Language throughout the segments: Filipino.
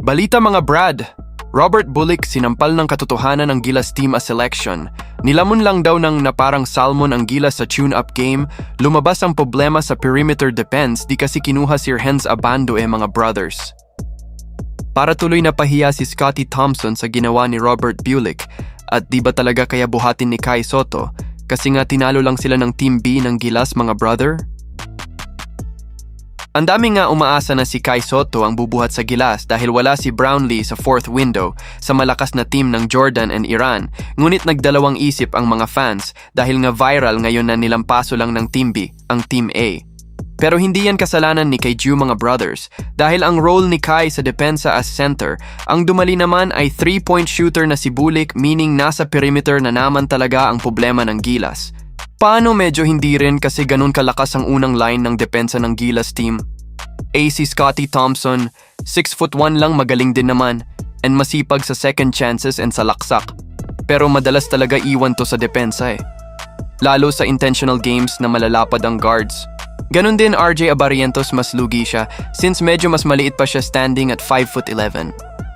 Balita mga Brad, Robert Bullock sinampal ng katotohanan ng Gilas team as selection. Nilamon lang daw ng naparang salmon ang Gilas sa tune-up game, lumabas ang problema sa perimeter defense di kasi kinuha si Renz Abando mga brothers. Para tuloy na pahiya si Scottie Thompson sa ginawa ni Robert Bullock at di ba talaga kaya buhatin ni Kai Sotto kasi nga tinalo lang sila ng Team B ng Gilas mga brother? Ang dami nga umaasa na si Kai Sotto ang bubuhat sa Gilas dahil wala si Brownlee sa fourth window sa malakas na team ng Jordan and Iran, ngunit nagdalawang isip ang mga fans dahil nga viral ngayon na nilampaso lang ng Team B, ang Team A. Pero hindi yan kasalanan ni kay Ju mga brothers dahil ang role ni Kai sa depensa as center, ang dumali naman ay 3-point shooter na si Bullock, meaning nasa perimeter na naman talaga ang problema ng Gilas. Paano medyo hindi rin kasi ganun kalakas ang unang line ng depensa ng Gilas team? AC Scottie Thompson, 6'1" lang magaling din naman and masipag sa second chances and sa laksak. Pero madalas talaga iwan to sa depensa Lalo sa intentional games na malalapad ang guards. Ganun din RJ Abarientos mas lugi siya since medyo mas maliit pa siya standing at 5'11".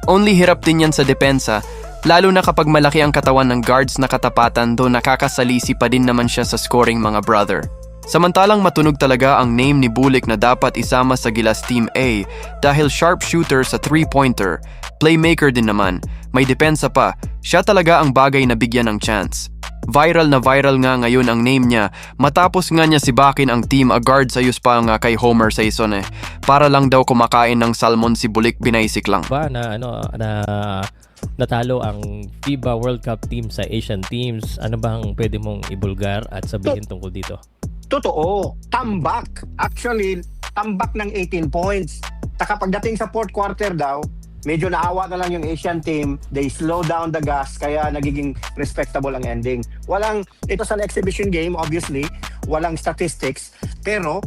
Only hirap din yan sa depensa. Lalo na kapag malaki ang katawan ng guards na katapatan do nakakasalisi pa din naman siya sa scoring mga brother. Samantalang matunog talaga ang name ni Bullock na dapat isama sa Gilas Team A dahil sharp shooter sa 3-pointer, playmaker din naman, may depensa pa, siya talaga ang bagay na bigyan ng chance. Viral na viral nga ngayon ang name niya matapos nga niya sibakin ang team a guard sa pa nga kay Homer Saison Para lang daw kumakain ng salmon si Bullock binaisik lang. Ba na natalo ang FIBA World Cup team sa Asian teams. Ano bang pwede mong ibulgar at sabihin tungkol dito? Totoo, tambak. Actually, tambak ng 18 points. Taka pagdating sa fourth quarter daw, medyo naawa na lang yung Asian team. They slow down the gas, kaya nagiging respectable ang ending. Ito sa exhibition game, obviously, walang statistics. Pero,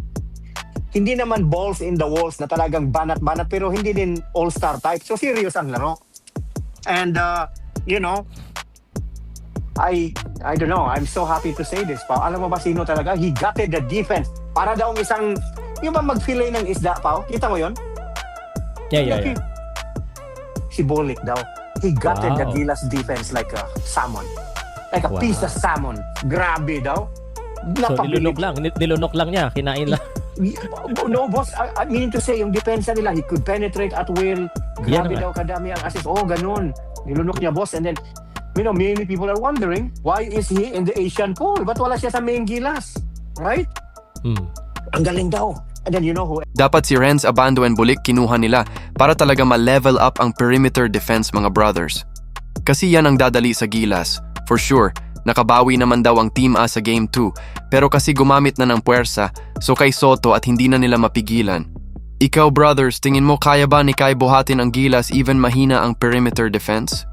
hindi naman balls in the walls na talagang banat-banat, pero hindi din all-star type. So, serious ang laro. And, I don't know. I'm so happy to say this, Pao. Alam mo ba sino talaga? He gutted the defense. Para daw isang, yung ba mag-fillet ng isda, Pao? Kita mo yon? Yeah. Si Bullock daw. He gutted the Gilas defense like a salmon. Like a piece of salmon. Grabe daw. So, nilunok lang niya. Kinain lang. No, boss. I mean to say, yung depensa nila, he could penetrate at will. Grabe daw kadami ang assist. Oh, ganun. Nilunok niya, boss. And then, many people are wondering, why is he in the Asian pool? Ba't wala siya sa main Gilas? Right? Ang galing daw. And then you know who... Dapat si Renz Abando and Bullock kinuha nila para talaga ma-level up ang perimeter defense mga brothers. Kasi yan ang dadali sa Gilas. For sure, nakabawi naman daw ang Team A sa Game 2, pero kasi gumamit na ng puwersa, so kay Sotto at hindi na nila mapigilan. Ikaw brothers, tingin mo kaya ba ni Kai buhatin ang Gilas even mahina ang perimeter defense?